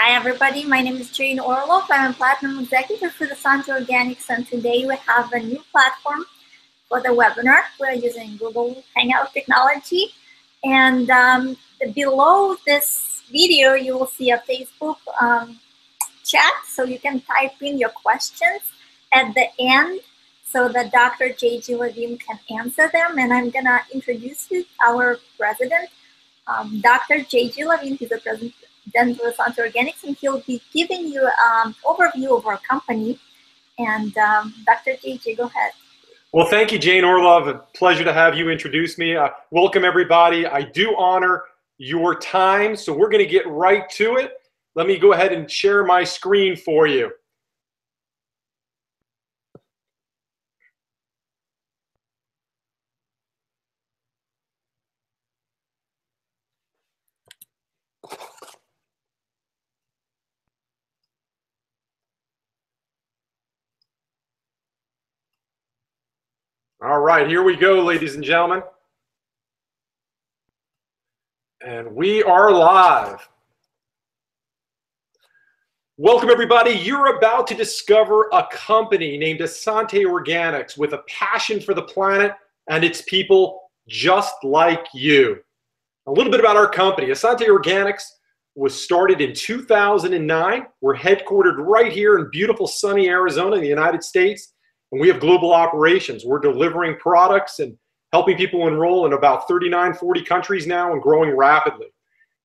Hi everybody, my name is Jenya Orlov. I'm a Platinum Executive for the Essante Organics, and today we have a new platform for the webinar. We're using Google Hangout technology, and below this video you will see a Facebook chat, so you can type in your questions at the end so that Dr. J.G. Levine can answer them, and I'm gonna introduce you our president, Dr. J.G. Levine. He's the president of Essante Organics, and he'll be giving you an overview of our company. And Dr. J.G., go ahead. Well, thank you, Jenya Orlov. A pleasure to have you introduce me. Welcome, everybody. I do honor your time, so we're going to get right to it. Let me go ahead and share my screen for you. All right, here we go, ladies and gentlemen. And we are live. Welcome, everybody. You're about to discover a company named Essante Organics with a passion for the planet and its people just like you. A little bit about our company. Essante Organics was started in 2009. We're headquartered right here in beautiful sunny Arizona in the United States. And we have global operations. We're delivering products and helping people enroll in about 39, 40 countries now and growing rapidly.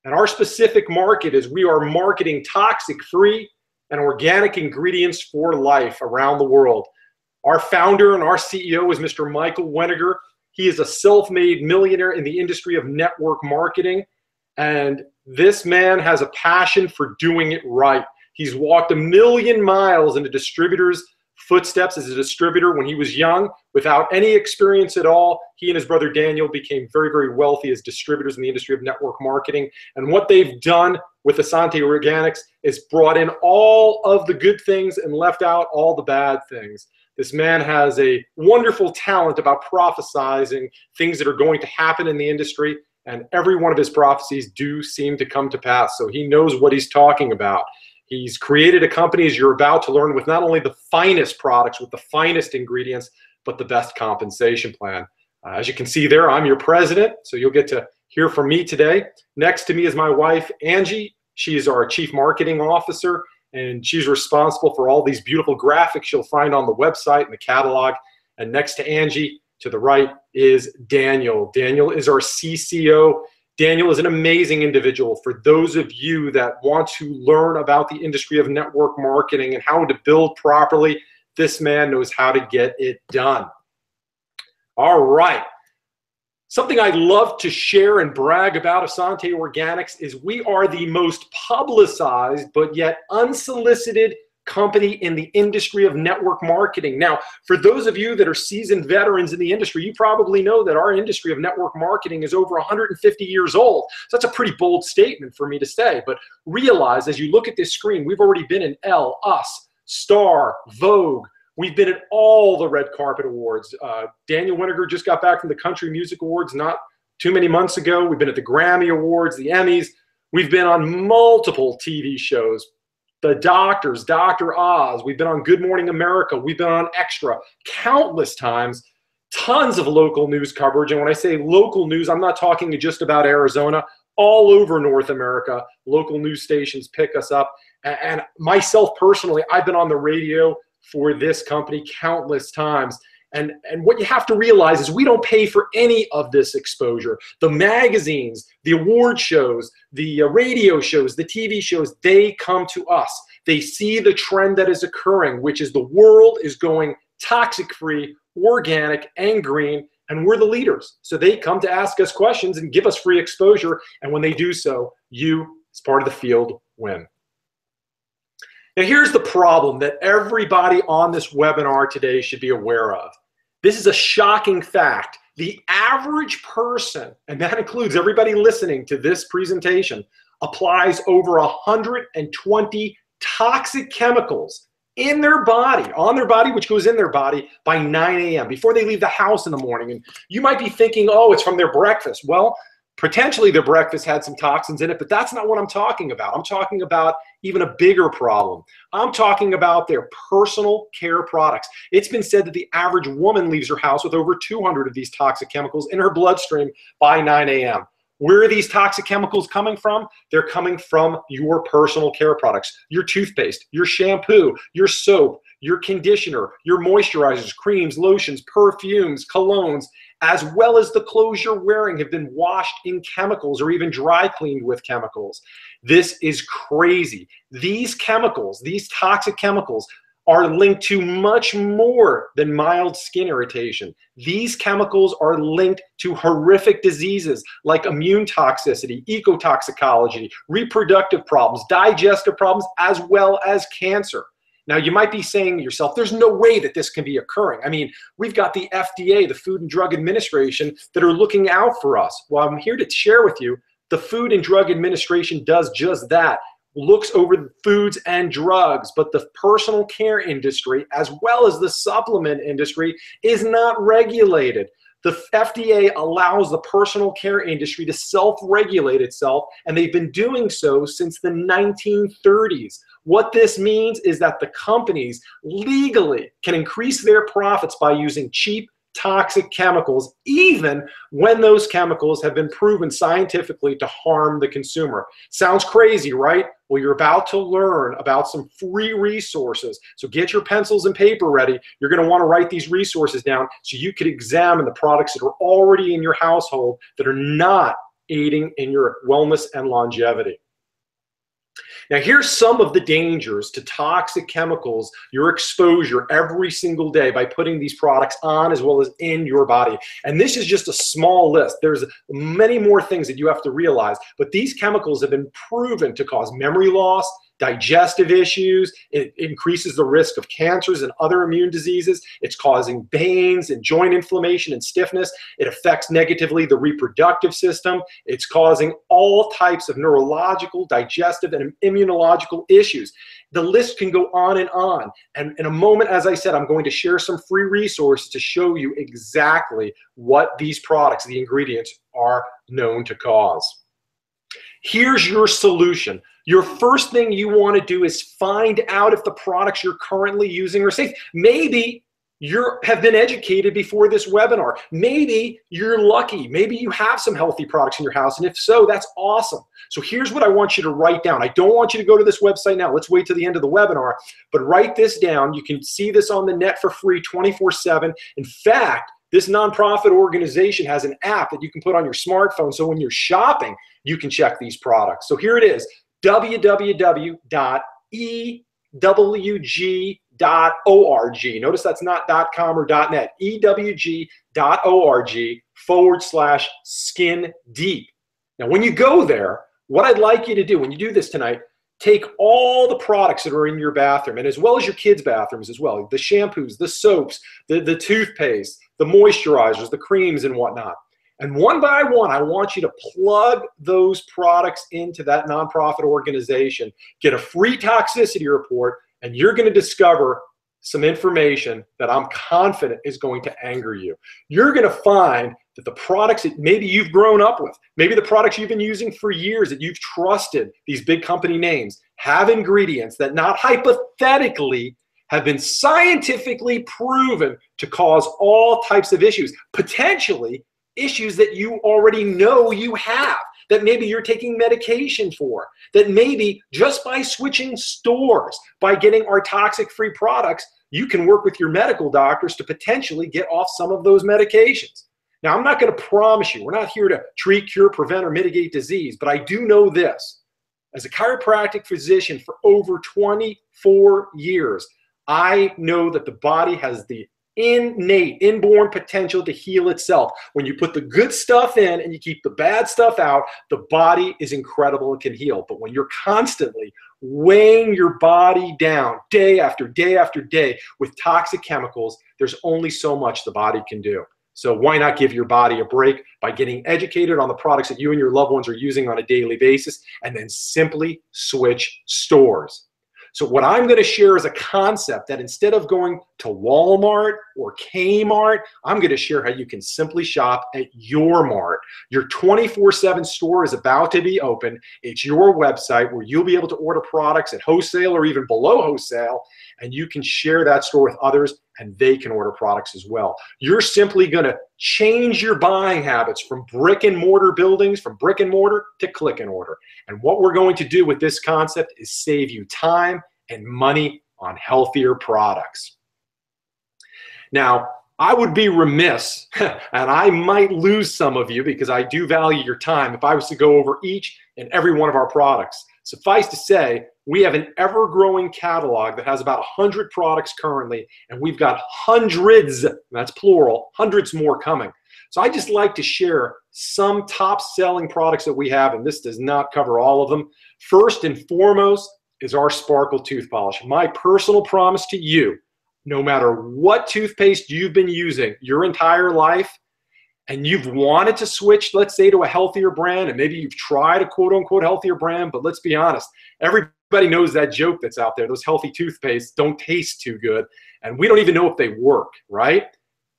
And our specific market is we are marketing toxic-free and organic ingredients for life around the world. Our founder and our CEO is Mr. Michael Wenniger. He is a self-made millionaire in the industry of network marketing. And this man has a passion for doing it right. He's walked 1,000,000 miles in a distributor's footsteps as a distributor when he was young without any experience at all. He and his brother Daniel became very, very wealthy as distributors in the industry of network marketing. And what they've done with Essante Organics is brought in all of the good things and left out all the bad things. This man has a wonderful talent about prophesizing things that are going to happen in the industry, and every one of his prophecies do seem to come to pass. So he knows what he's talking about. He's created a company, as you're about to learn, with not only the finest products, with the finest ingredients, but the best compensation plan. As you can see there, I'm your president, so you'll get to hear from me today. Next to me is my wife, Angie. She is our chief marketing officer, and she's responsible for all these beautiful graphics you'll find on the website and the catalog. And next to Angie, to the right, is Daniel. Daniel is our CCO. Daniel is an amazing individual. For those of you that want to learn about the industry of network marketing and how to build properly, this man knows how to get it done. All right. Something I love to share and brag about Essante Organics is we are the most publicized but yet unsolicited company in the industry of network marketing. Now, for those of you that are seasoned veterans in the industry, you probably know that our industry of network marketing is over 150 years old. So that's a pretty bold statement for me to say, but realize as you look at this screen, we've already been in Elle, Us, Star, Vogue. We've been at all the red carpet awards. Daniel Wenniger just got back from the Country Music Awards not too many months ago. We've been at the Grammy Awards, the Emmys. We've been on multiple TV shows. The Doctors, Dr. Oz. We've been on Good Morning America. We've been on Extra countless times. Tons of local news coverage. And when I say local news, I'm not talking just about Arizona. All over North America, local news stations pick us up. And myself personally, I've been on the radio for this company countless times. And what you have to realize is we don't pay for any of this exposure. The magazines, the award shows, the radio shows, the TV shows, they come to us. They see the trend that is occurring, which is the world is going toxic-free, organic, and green, and we're the leaders. So they come to ask us questions and give us free exposure, and when they do so, you, as part of the field, win. Now here's the problem that everybody on this webinar today should be aware of. This is a shocking fact. The average person, and that includes everybody listening to this presentation, applies over 120 toxic chemicals in their body, on their body, which goes in their body by 9 a.m. before they leave the house in the morning. And you might be thinking, oh, it's from their breakfast. Well, potentially their breakfast had some toxins in it, but that's not what I'm talking about. I'm talking about even a bigger problem. I'm talking about their personal care products. It's been said that the average woman leaves her house with over 200 of these toxic chemicals in her bloodstream by 9 a.m. Where are these toxic chemicals coming from? They're coming from your personal care products, your toothpaste, your shampoo, your soap, your conditioner, your moisturizers, creams, lotions, perfumes, colognes, as well as the clothes you're wearing have been washed in chemicals or even dry cleaned with chemicals. This is crazy. These chemicals, these toxic chemicals, are linked to much more than mild skin irritation. These chemicals are linked to horrific diseases like immune toxicity, ecotoxicology, reproductive problems, digestive problems, as well as cancer. Now, you might be saying to yourself, there's no way that this can be occurring. I mean, we've got the FDA, the Food and Drug Administration, that are looking out for us. Well, I'm here to share with you, the Food and Drug Administration does just that. Looks over the foods and drugs, but the personal care industry, as well as the supplement industry, is not regulated. The FDA allows the personal care industry to self-regulate itself, and they've been doing so since the 1930s. What this means is that the companies legally can increase their profits by using cheap, toxic chemicals, even when those chemicals have been proven scientifically to harm the consumer. Sounds crazy, right? Well, you're about to learn about some free resources. So get your pencils and paper ready. You're going to want to write these resources down so you can examine the products that are already in your household that are not aiding in your wellness and longevity. Now, here's some of the dangers to toxic chemicals, your exposure every single day by putting these products on as well as in your body. And this is just a small list. There's many more things that you have to realize, but these chemicals have been proven to cause memory loss, digestive issues. It increases the risk of cancers and other immune diseases. It's causing pains and joint inflammation and stiffness. It affects negatively the reproductive system. It's causing all types of neurological, digestive, and immunological issues. The list can go on. And in a moment, as I said, I'm going to share some free resources to show you exactly what these products, the ingredients, are known to cause. Here's your solution. Your first thing you want to do is find out if the products you're currently using are safe. Maybe you have been educated before this webinar. Maybe you're lucky. Maybe you have some healthy products in your house, and if so, that's awesome. So here's what I want you to write down. I don't want you to go to this website now. Let's wait till the end of the webinar, but write this down. You can see this on the net for free 24/7. In fact, this nonprofit organization has an app that you can put on your smartphone, so when you're shopping, you can check these products. So here it is, www.ewg.org. Notice that's not .com or .net. ewg.org/skin deep. Now, when you go there, what I'd like you to do when you do this tonight, take all the products that are in your bathroom, and as well as your kids' bathrooms as well, the shampoos, the soaps, the toothpaste, the moisturizers, the creams, and whatnot. And one by one, I want you to plug those products into that nonprofit organization, get a free toxicity report, and you're going to discover some information that I'm confident is going to anger you. You're going to find that the products that maybe you've grown up with, maybe the products you've been using for years that you've trusted, these big company names, have ingredients that not hypothetically have been scientifically proven to cause all types of issues, potentially issues that you already know you have, that maybe you're taking medication for, that maybe just by switching stores, by getting our toxic-free products, you can work with your medical doctors to potentially get off some of those medications. Now, I'm not going to promise you, we're not here to treat, cure, prevent, or mitigate disease, but I do know this. As a chiropractic physician for over 24 years, I know that the body has the innate, inborn potential to heal itself. When you put the good stuff in and you keep the bad stuff out, the body is incredible and can heal. But when you're constantly weighing your body down day after day after day with toxic chemicals, there's only so much the body can do. So why not give your body a break by getting educated on the products that you and your loved ones are using on a daily basis, and then simply switch stores. So what I'm going to share is a concept that instead of going to Walmart or Kmart, I'm going to share how you can simply shop at your mart. Your 24/7 store is about to be open. It's your website where you'll be able to order products at wholesale or even below wholesale, and you can share that store with others and they can order products as well. You're simply going to change your buying habits from brick and mortar buildings, from brick and mortar to click and order. And what we're going to do with this concept is save you time and money on healthier products. Now, I would be remiss, and I might lose some of you because I do value your time if I was to go over each and every one of our products. Suffice to say, we have an ever-growing catalog that has about 100 products currently, and we've got hundreds, that's plural, hundreds more coming. So I just like to share some top-selling products that we have, and this does not cover all of them. First and foremost is our Sparkle tooth polish. My personal promise to you, no matter what toothpaste you've been using your entire life, and you've wanted to switch, let's say, to a healthier brand, and maybe you've tried a quote-unquote healthier brand, but let's be honest, everybody knows that joke that's out there. Those healthy toothpastes don't taste too good, and we don't even know if they work, right?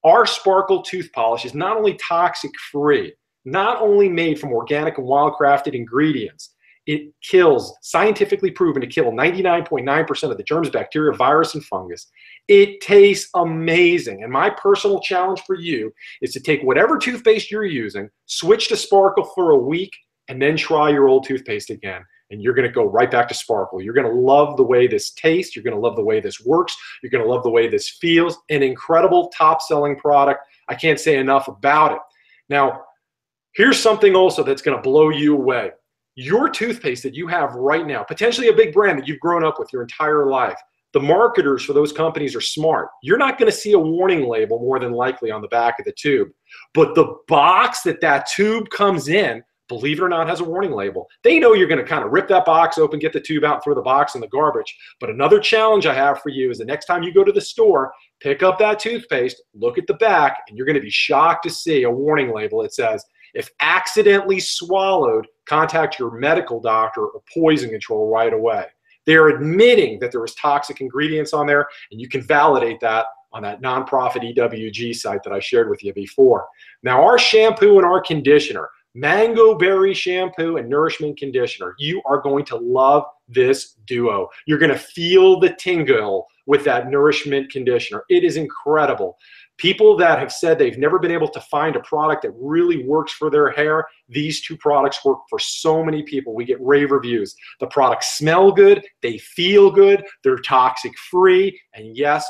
Our Sparkle tooth polish is not only toxic-free, not only made from organic and wild-crafted ingredients, it kills, scientifically proven to kill 99.9% of the germs, bacteria, virus, and fungus. It tastes amazing. And my personal challenge for you is to take whatever toothpaste you're using, switch to Sparkle for a week, and then try your old toothpaste again. And you're going to go right back to Sparkle. You're going to love the way this tastes. You're going to love the way this works. You're going to love the way this feels. An incredible top-selling product. I can't say enough about it. Now, here's something also that's going to blow you away. Your toothpaste that you have right now, potentially a big brand that you've grown up with your entire life, the marketers for those companies are smart. You're not going to see a warning label more than likely on the back of the tube. But the box that tube comes in, believe it or not, has a warning label. They know you're going to kind of rip that box open, get the tube out, and throw the box in the garbage. But another challenge I have for you is the next time you go to the store, pick up that toothpaste, look at the back, and you're going to be shocked to see a warning label. It says, if accidentally swallowed, contact your medical doctor or poison control right away. They're admitting that there was toxic ingredients on there, and you can validate that on that nonprofit EWG site that I shared with you before. Now, our shampoo and our conditioner, Mango Berry Shampoo and Nourishment Conditioner, you are going to love this duo. You're going to feel the tingle with that Nourishment Conditioner. It is incredible. People that have said they've never been able to find a product that really works for their hair, these two products work for so many people. We get rave reviews. The products smell good, they feel good, they're toxic-free, and yes,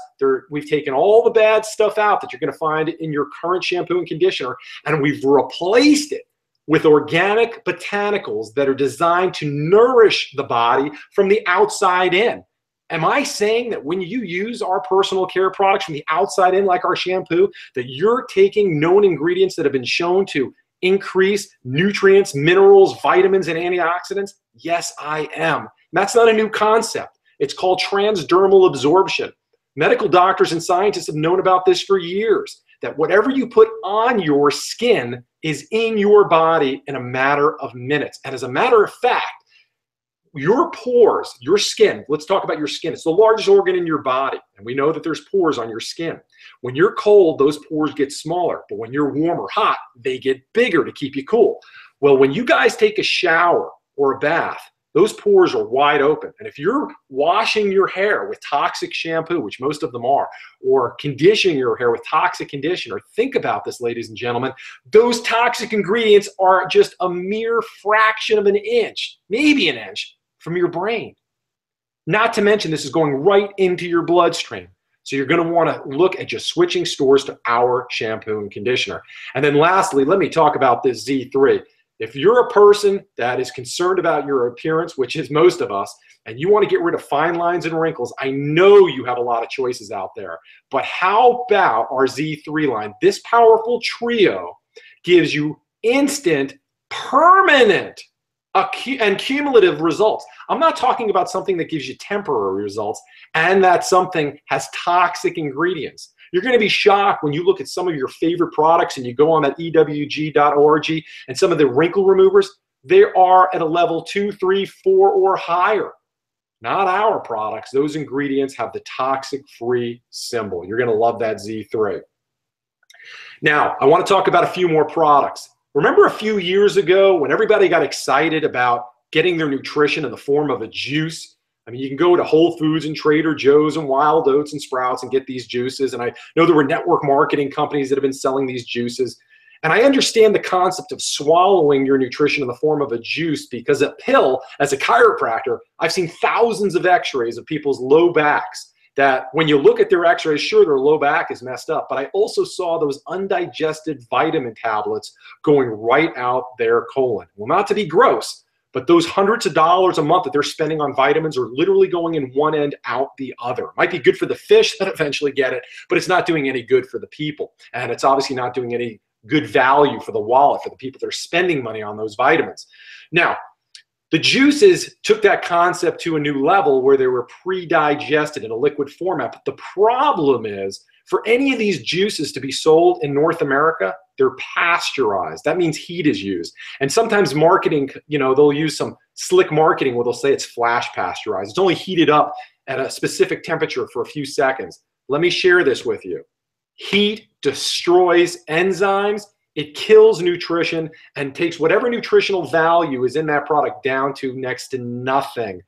we've taken all the bad stuff out that you're going to find in your current shampoo and conditioner, and we've replaced it with organic botanicals that are designed to nourish the body from the outside in. Am I saying that when you use our personal care products from the outside in, like our shampoo, that you're taking known ingredients that have been shown to increase nutrients, minerals, vitamins, and antioxidants? Yes, I am. And that's not a new concept. It's called transdermal absorption. Medical doctors and scientists have known about this for years, that whatever you put on your skin is in your body in a matter of minutes. And as a matter of fact, your pores, your skin, let's talk about your skin. It's the largest organ in your body, and we know that there's pores on your skin. When you're cold, those pores get smaller, but when you're warm or hot, they get bigger to keep you cool. Well, when you guys take a shower or a bath, those pores are wide open. And if you're washing your hair with toxic shampoo, which most of them are, or conditioning your hair with toxic conditioner, think about this, ladies and gentlemen, those toxic ingredients are just a mere fraction of an inch, maybe an inch, from your brain. Not to mention, this is going right into your bloodstream. So you're going to want to look at just switching stores to our shampoo and conditioner. And then lastly, let me talk about this Z3. If you're a person that is concerned about your appearance, which is most of us, and you want to get rid of fine lines and wrinkles, I know you have a lot of choices out there. But how about our Z3 line? This powerful trio gives you instant, permanent, and cumulative results. I'm not talking about something that gives you temporary results and that something has toxic ingredients. You're going to be shocked when you look at some of your favorite products and you go on that EWG.org and some of the wrinkle removers, they are at a level 2, 3, 4, or higher. not our products. Those ingredients have the toxic-free symbol. You're going to love that Z3. Now, I want to talk about a few more products. Remember a few years ago when everybody got excited about getting their nutrition in the form of a juice? I mean, you can go to Whole Foods and Trader Joe's and Wild Oats and Sprouts and get these juices. And I know there were network marketing companies that have been selling these juices. And I understand the concept of swallowing your nutrition in the form of a juice, because a pill, as a chiropractor, I've seen thousands of x-rays of people's low backs that when you look at their x-rays, sure, their low back is messed up, but I also saw those undigested vitamin tablets going right out their colon. Well, not to be gross, but those hundreds of dollars a month that they're spending on vitamins are literally going in one end, out the other. Might be good for the fish that eventually get it, but it's not doing any good for the people. And it's obviously not doing any good value for the wallet, for the people that are spending money on those vitamins. Now, the juices took that concept to a new level where they were pre-digested in a liquid format. But the problem is, for any of these juices to be sold in North America, they're pasteurized. That means heat is used. And sometimes marketing, they'll use some slick marketing where they'll say it's flash pasteurized. It's only heated up at a specific temperature for a few seconds. Let me share this with you. Heat destroys enzymes, it kills nutrition, and takes whatever nutritional value is in that product down to next to nothing.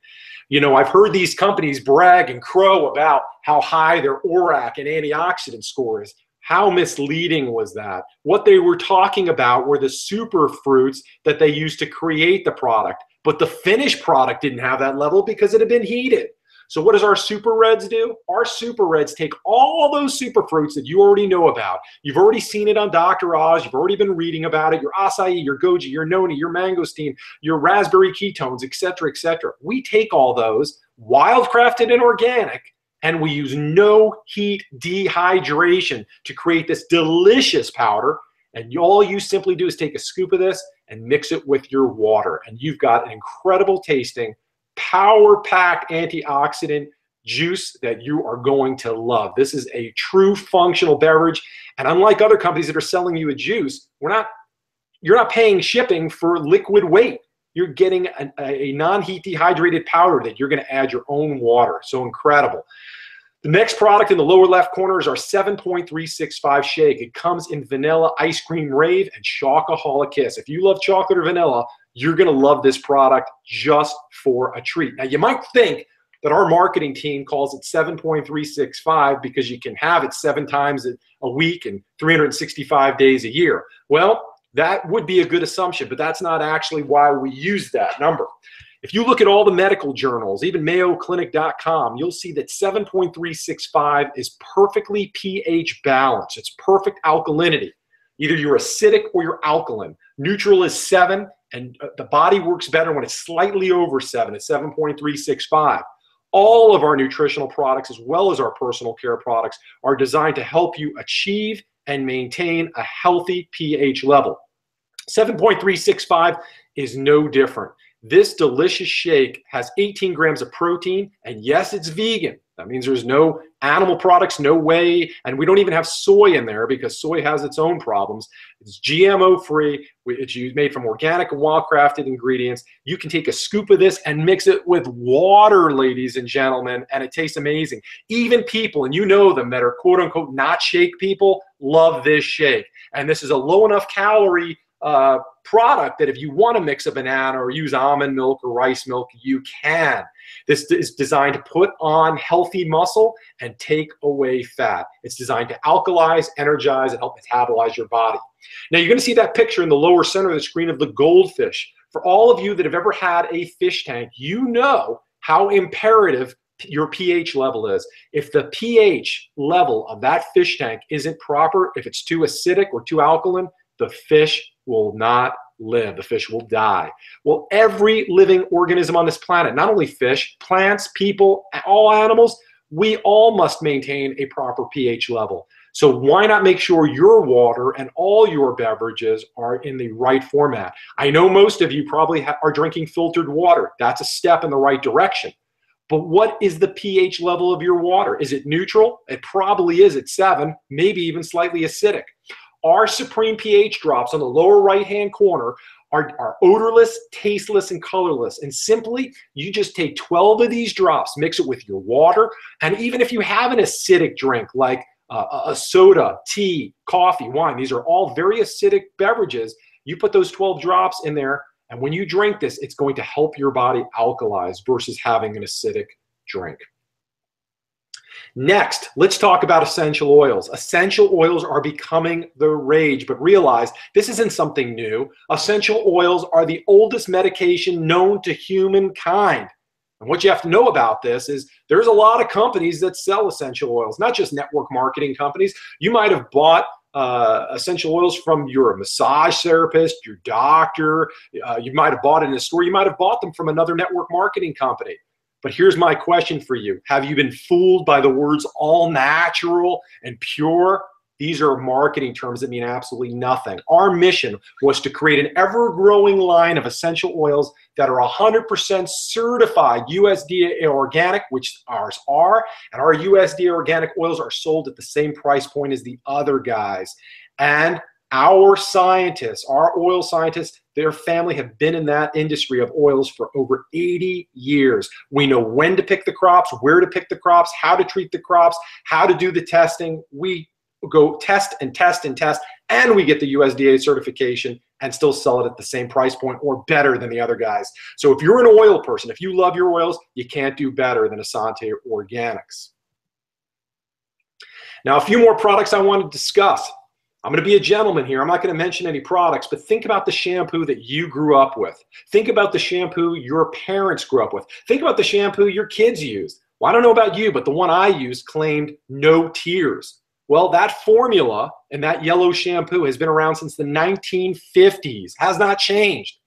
I've heard these companies brag and crow about how high their ORAC and antioxidant score is. How misleading was that? What they were talking about were the super fruits that they used to create the product, but the finished product didn't have that level because it had been heated. So what does our super reds do? Our super reds take all those super fruits that you already know about. You've already seen it on Dr. Oz. You've already been reading about it. Your acai, your goji, your noni, your mangosteen, your raspberry ketones, et cetera, et cetera. We take all those, wildcrafted and organic, and we use no heat dehydration to create this delicious powder. And all you simply do is take a scoop of this and mix it with your water. And you've got an incredible tasting, power-packed antioxidant juice that you are going to love. This is a true functional beverage. And unlike other companies that are selling you a juice, you're not paying shipping for liquid weight. You're getting a non-heat dehydrated powder that you're going to add your own water. So incredible. The next product in the lower left corner is our 7.365 shake. It comes in vanilla, ice cream rave, and chocoholic kiss. If you love chocolate or vanilla, you're going to love this product just for a treat. Now, you might think that our marketing team calls it 7.365 because you can have it 7 times a week and 365 days a year. Well, that would be a good assumption, but that's not actually why we use that number. If you look at all the medical journals, even MayoClinic.com, you'll see that 7.365 is perfectly pH balanced. It's perfect alkalinity. Either you're acidic or you're alkaline. Neutral is 7, and the body works better when it's slightly over 7. It's 7.365. All of our nutritional products, as well as our personal care products, are designed to help you achieve and maintain a healthy pH level. 7.365 is no different. This delicious shake has 18 grams of protein, and yes, it's vegan. That means there's no animal products, no whey, and we don't even have soy in there because soy has its own problems. It's GMO-free. It's made from organic and wild-crafted ingredients. You can take a scoop of this and mix it with water, ladies and gentlemen, and it tastes amazing. Even people, and you know them, that are quote-unquote not shake people, love this shake. And this is a low enough calorie product that if you want to mix a banana or use almond milk or rice milk, you can. This is designed to put on healthy muscle and take away fat. It's designed to alkalize, energize, and help metabolize your body. Now, you're going to see that picture in the lower center of the screen of the goldfish. For all of you that have ever had a fish tank, you know how imperative your pH level is. If the pH level of that fish tank isn't proper, if it's too acidic or too alkaline, the fish will not live. The fish will die. Well, every living organism on this planet, not only fish, plants, people, all animals, we all must maintain a proper pH level. So why not make sure your water and all your beverages are in the right format? I know most of you probably are drinking filtered water. That's a step in the right direction. But what is the pH level of your water? Is it neutral? It probably is at 7, maybe even slightly acidic. Our Supreme pH drops on the lower right-hand corner are odorless, tasteless, and colorless. And simply, you just take 12 of these drops, mix it with your water, and even if you have an acidic drink like a soda, tea, coffee, wine, these are all very acidic beverages, you put those 12 drops in there, and when you drink this, it's going to help your body alkalize versus having an acidic drink. Next, let's talk about essential oils. Essential oils are becoming the rage, but realize this isn't something new. Essential oils are the oldest medication known to humankind. And what you have to know about this is there's a lot of companies that sell essential oils, not just network marketing companies. You might have bought essential oils from your massage therapist, your doctor. You might have bought it in a store. You might have bought them from another network marketing company. But here's my question for you. Have you been fooled by the words all natural and pure? These are marketing terms that mean absolutely nothing. Our mission was to create an ever-growing line of essential oils that are 100% certified USDA organic, which ours are, and our USDA organic oils are sold at the same price point as the other guys. And our scientists, our oil scientists, their family have been in that industry of oils for over 80 years. We know when to pick the crops, where to pick the crops, how to treat the crops, how to do the testing. We go test and test and test, and we get the USDA certification and still sell it at the same price point or better than the other guys. So if you're an oil person, if you love your oils, you can't do better than Essante Organics. Now, a few more products I want to discuss. I'm going to be a gentleman here. I'm not going to mention any products, but think about the shampoo that you grew up with. Think about the shampoo your parents grew up with. Think about the shampoo your kids used. Well, I don't know about you, but the one I used claimed no tears. Well, that formula and that yellow shampoo has been around since the 1950s, has not changed.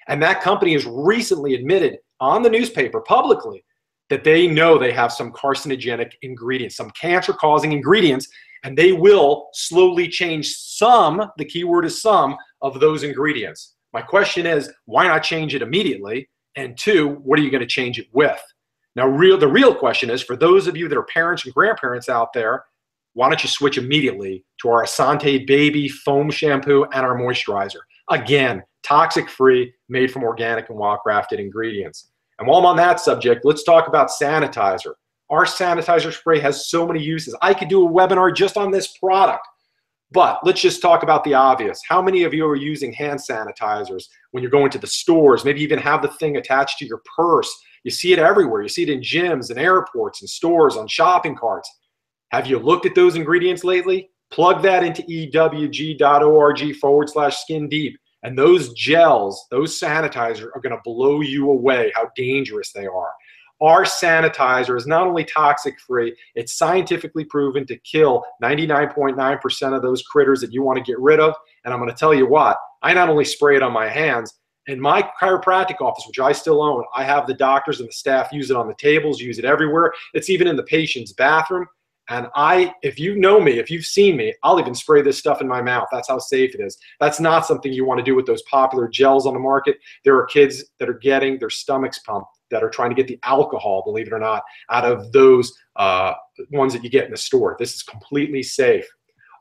And that company has recently admitted on the newspaper publicly that they know they have some carcinogenic ingredients, some cancer-causing ingredients, and they will slowly change some, the key word is some, of those ingredients. My question is, why not change it immediately? And two, what are you going to change it with? Now, the real question is, for those of you that are parents and grandparents out there, why don't you switch immediately to our Essante Baby Foam Shampoo and our moisturizer? Again, toxic-free, made from organic and wild-crafted ingredients. And while I'm on that subject, let's talk about sanitizer. Our sanitizer spray has so many uses. I could do a webinar just on this product. But let's just talk about the obvious. How many of you are using hand sanitizers when you're going to the stores? Maybe even have the thing attached to your purse. You see it everywhere. You see it in gyms and airports and stores, on shopping carts. Have you looked at those ingredients lately? Plug that into ewg.org/skin deep. And those gels, those sanitizers are going to blow you away how dangerous they are. Our sanitizer is not only toxic-free, it's scientifically proven to kill 99.9% of those critters that you want to get rid of. And I'm going to tell you what, I not only spray it on my hands, in my chiropractic office, which I still own, I have the doctors and the staff use it on the tables, use it everywhere. It's even in the patient's bathroom. And if you know me, if you've seen me, I'll even spray this stuff in my mouth. That's how safe it is. That's not something you want to do with those popular gels on the market. There are kids that are getting their stomachs pumped, that are trying to get the alcohol, believe it or not, out of those ones that you get in the store. This is completely safe.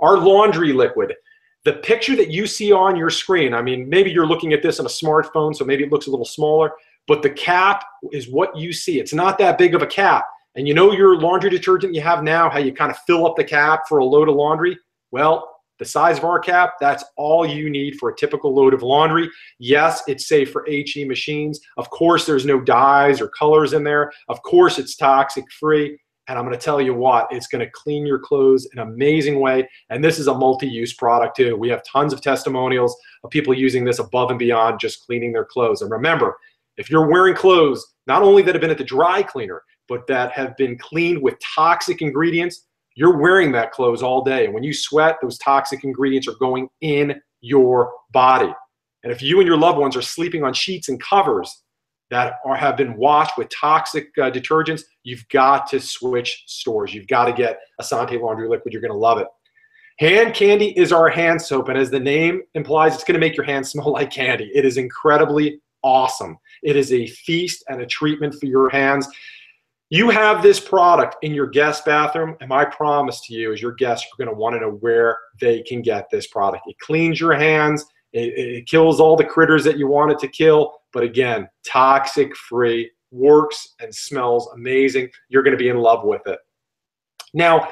Our laundry liquid, the picture that you see on your screen, I mean, maybe you're looking at this on a smartphone, so maybe it looks a little smaller, but the cap is what you see. It's not that big of a cap. And you know your laundry detergent you have now, how you kind of fill up the cap for a load of laundry? Well, the size of our cap, that's all you need for a typical load of laundry. Yes, it's safe for HE machines. Of course, there's no dyes or colors in there. Of course, it's toxic-free. And I'm going to tell you what, it's going to clean your clothes in an amazing way. And this is a multi-use product too. We have tons of testimonials of people using this above and beyond just cleaning their clothes. And remember, if you're wearing clothes, not only that have been at the dry cleaner, but that have been cleaned with toxic ingredients, you're wearing that clothes all day. And when you sweat, those toxic ingredients are going in your body. And if you and your loved ones are sleeping on sheets and covers that have been washed with toxic detergents, you've got to switch stores. You've got to get Essante Laundry Liquid. You're going to love it. Hand Candy is our hand soap. And as the name implies, it's going to make your hands smell like candy. It is incredibly awesome. It is a feast and a treatment for your hands. You have this product in your guest bathroom, and my promise to you is your guests are going to want to know where they can get this product. It cleans your hands, It kills all the critters that you want it to kill. But again, toxic free, works and smells amazing. You're going to be in love with it. Now,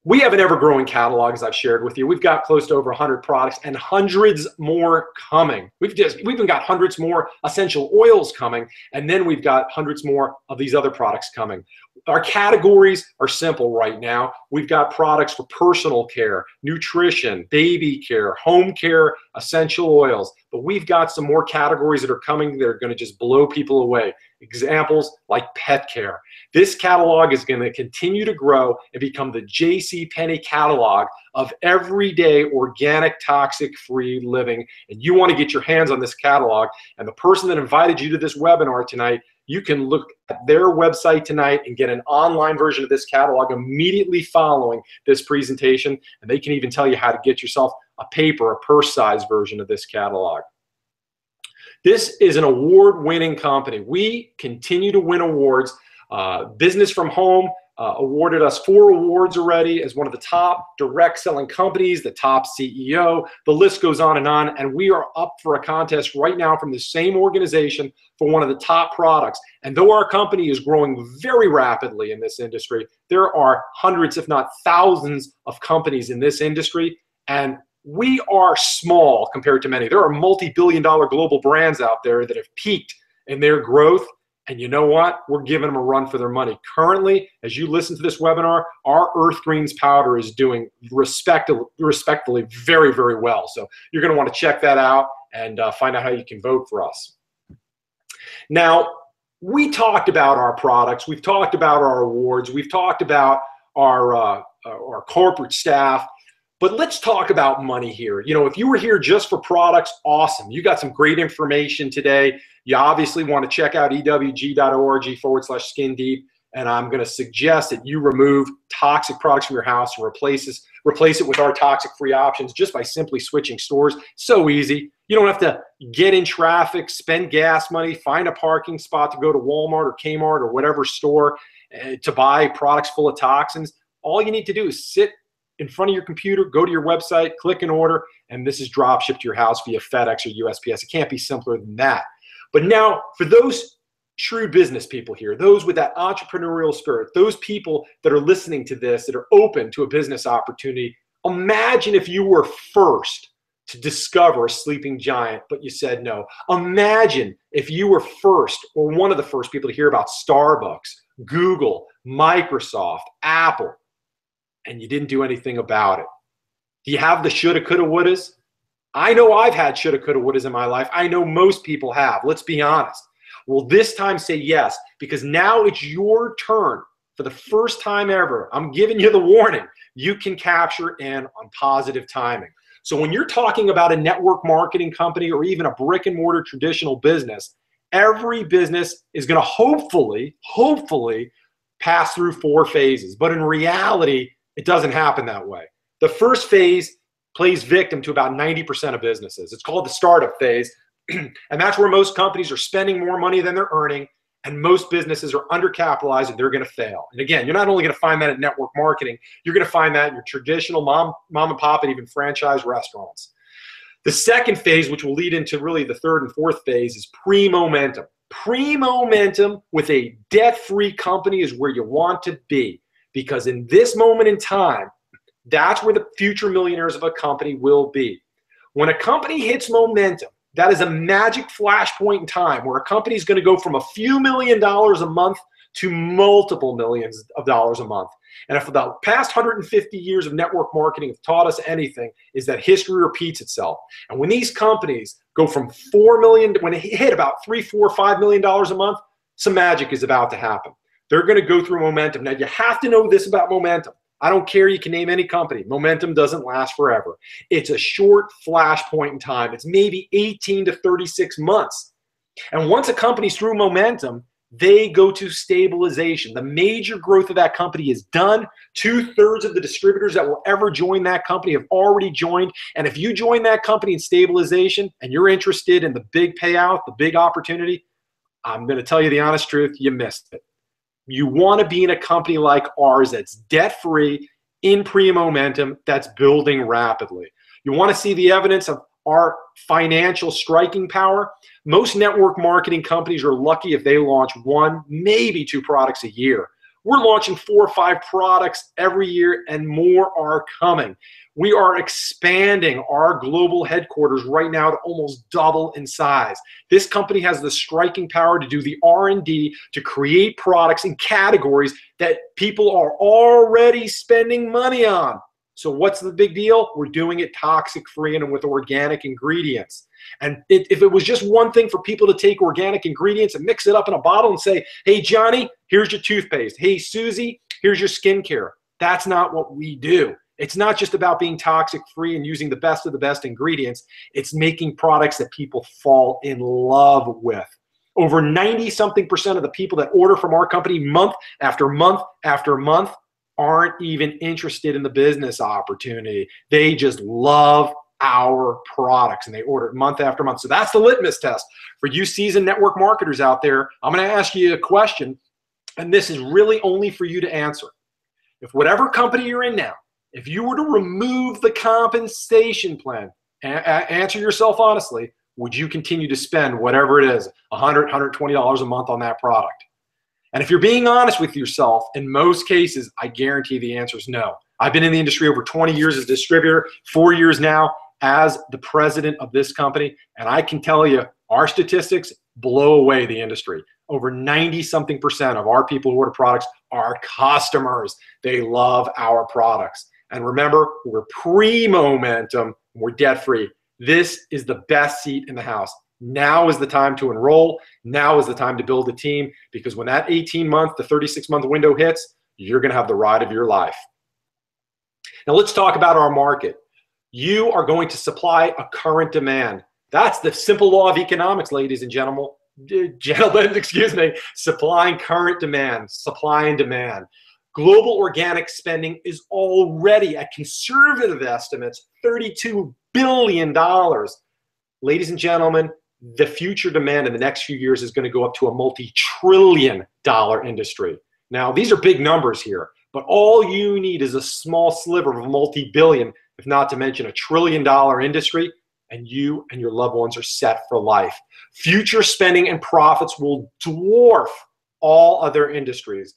we have an ever-growing catalog, as I've shared with you. We've got close to over 100 products and hundreds more coming. We've even got hundreds more essential oils coming, and then we've got hundreds more of these other products coming. Our categories are simple right now. We've got products for personal care, nutrition, baby care, home care, essential oils. But we've got some more categories that are coming that are going to just blow people away. Examples like pet care. This catalog is going to continue to grow and become the JCPenney catalog of everyday organic, toxic-free living. And you want to get your hands on this catalog. And the person that invited you to this webinar tonight, you can look at their website tonight and get an online version of this catalog immediately following this presentation. And they can even tell you how to get yourself a paper, a purse-sized version of this catalog. This is an award-winning company. We continue to win awards. Business from Home awarded us 4 awards already as one of the top direct selling companies, the top CEO. The list goes on, and we are up for a contest right now from the same organization for one of the top products. And though our company is growing very rapidly in this industry, there are hundreds, if not thousands, of companies in this industry, and we are small compared to many. There are multi-billion-dollar global brands out there that have peaked in their growth. And you know what? We're giving them a run for their money. Currently, as you listen to this webinar, our Earth Greens powder is doing respectfully very, very well. So you're going to want to check that out and find out how you can vote for us. Now, we talked about our products. We've talked about our awards. We've talked about our corporate staff. But let's talk about money here. You know, if you were here just for products, awesome. You got some great information today. You obviously want to check out ewg.org/skin deep. And I'm going to suggest that you remove toxic products from your house and replace it with our toxic-free options just by simply switching stores. So easy. You don't have to get in traffic, spend gas money, find a parking spot to go to Walmart or Kmart or whatever store to buy products full of toxins. All you need to do is sit in front of your computer, go to your website, click an order, and this is drop shipped to your house via FedEx or USPS. It can't be simpler than that. But now, for those shrewd business people here, those with that entrepreneurial spirit, those people that are listening to this, that are open to a business opportunity, imagine if you were first to discover a sleeping giant, but you said no. Imagine if you were first or one of the first people to hear about Starbucks, Google, Microsoft, Apple, and you didn't do anything about it. Do you have the shoulda, coulda, wouldas? I know I've had shoulda, coulda, wouldas in my life. I know most people have. Let's be honest. Well, this time say yes, because now it's your turn. For the first time ever, I'm giving you the warning. You can capture in on positive timing. So when you're talking about a network marketing company or even a brick and mortar traditional business, every business is going to hopefully pass through 4 phases. But in reality, it doesn't happen that way. The first phase plays victim to about 90% of businesses. It's called the startup phase. And that's where most companies are spending more money than they're earning, and most businesses are undercapitalized and they're going to fail. And again, you're not only going to find that at network marketing, you're going to find that in your traditional mom and pop and even franchise restaurants. The second phase, which will lead into really the third and fourth phase, is pre-momentum. Pre-momentum with a debt-free company is where you want to be, because in this moment in time, that's where the future millionaires of a company will be. When a company hits momentum, that is a magic flashpoint in time where a company is going to go from a few $1 million a month to multiple millions of dollars a month. And if the past 150 years of network marketing have taught us anything, is that history repeats itself. And when these companies go from 4 million, when they hit about $3, $4, $5 million a month, some magic is about to happen. They're going to go through momentum. Now, you have to know this about momentum. I don't care, you can name any company. Momentum doesn't last forever. It's a short flash point in time. It's maybe 18 to 36 months. And once a company's through momentum, they go to stabilization. The major growth of that company is done. 2/3 of the distributors that will ever join that company have already joined. And if you join that company in stabilization and you're interested in the big payout, the big opportunity, I'm going to tell you the honest truth, you missed it. You want to be in a company like ours that's debt-free, in pre-momentum, that's building rapidly. You want to see the evidence of our financial striking power, most network marketing companies are lucky if they launch 1, maybe 2 products a year. We're launching 4 or 5 products every year, and more are coming. We are expanding our global headquarters right now to almost double in size. This company has the striking power to do the R&D to create products in categories that people are already spending money on. So what's the big deal? We're doing it toxic-free and with organic ingredients. And if it was just one thing for people to take organic ingredients and mix it up in a bottle and say, hey, Johnny, here's your toothpaste. Hey, Susie, here's your skincare. That's not what we do. It's not just about being toxic-free and using the best of the best ingredients. It's making products that people fall in love with. Over 90-something% of the people that order from our company month after month after month aren't even interested in the business opportunity. They just love our products and they order it month after month. So that's the litmus test. For you seasoned network marketers out there, I'm going to ask you a question, and this is really only for you to answer. If whatever company you're in now, if you were to remove the compensation plan, answer yourself honestly, would you continue to spend whatever it is, $100, $120 a month on that product? And if you're being honest with yourself, in most cases, I guarantee the answer is no. I've been in the industry over 20 years as a distributor, 4 years now as the president of this company, and I can tell you our statistics blow away the industry. Over 90-something% of our people who order products are customers. They love our products. And remember, we're pre-momentum, we're debt-free. This is the best seat in the house. Now is the time to enroll. Now is the time to build a team, because when that 18-month to 36-month window hits, you're going to have the ride of your life. Now let's talk about our market. You are going to supply a current demand. That's the simple law of economics, ladies and gentlemen. Excuse me. Supplying current demand, supply and demand. Global organic spending is already, at conservative estimates, $32 billion. Ladies and gentlemen, the future demand in the next few years is going to go up to a multi-trillion-dollar industry. Now, these are big numbers here, but all you need is a small sliver of a multi-billion, if not to mention a trillion-dollar industry, and you and your loved ones are set for life. Future spending and profits will dwarf all other industries.